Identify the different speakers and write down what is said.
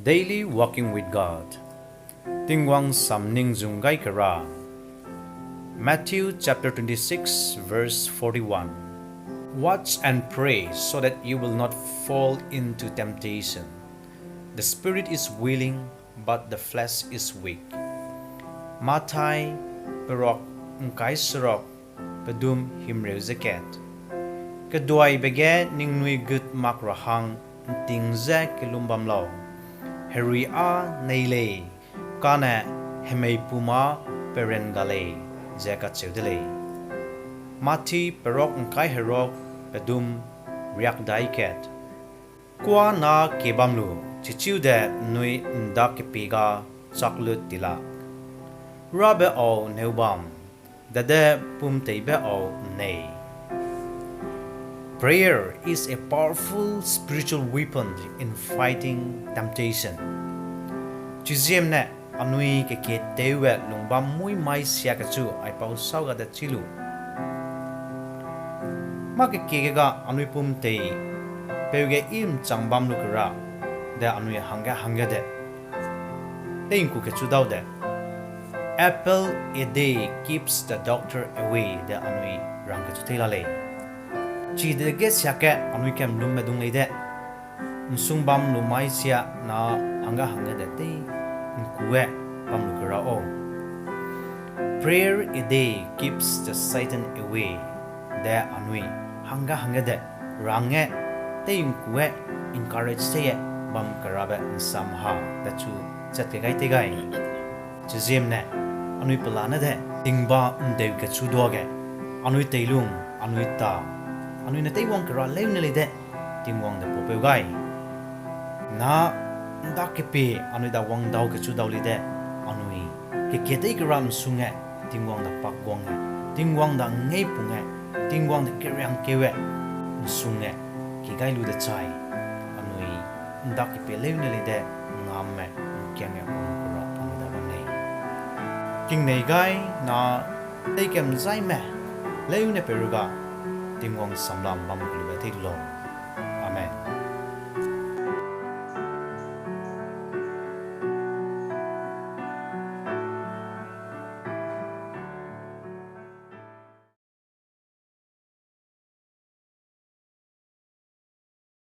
Speaker 1: Daily Walking with God. TINGGWANG Sam NINGZUNG Gai Kara. Matthew chapter 26 verse 41. Watch and pray so that you will not fall into temptation. The spirit is willing, but the flesh is weak. MATHAI perok ngkai serok pedum himreu zaket. Keduaibe ningnui gut makrahang ntîng kellum bamlo. Herui nnei kane hemeipum peran-ga kacheu dede. MATTHI perok ngkai herok pedum riak daiket. Kwa na kebamlu ciciu de nui mdakkepie chaklut tila. Rabe o neubam dede pumteihbe o nnei. Prayer is a powerful spiritual weapon in fighting temptation. Ziemne anui kekie tewe lungbam mui mai sia kacheu aipau gade cilu. Ma kekie ga anui pumteihbe peuge im changbam lukura de anui hanga de. Teinku kechu de. Apple a day keeps the doctor away de anui rang kechu telale. Chi de get siake anui kem lum medung leide. Nsung bam lumai sia na hanga de te nkue bam lukura o. Prayer a day keeps the Satan away de anui hanga de range te nkue encourage te bam karabe samha tachu chatke gai ziemne anui pelana de TINGBA ndew kechu doge anui teilung anui ta anui na teiwang kara leune lede TINGBA de popeu gai na mdakkepie anui da wang dau kechu dau lide anui kekie te kara sunge TINGBA da pakgonge TINGBA da ngei punge TINGBA da keryang kewe sunge kigai lu de chai anui mdakkepie leune lede ngamme kyang ya nnei gai na teikem ziemne leune peruga TINGGWANG samlam bam kulube te LULO.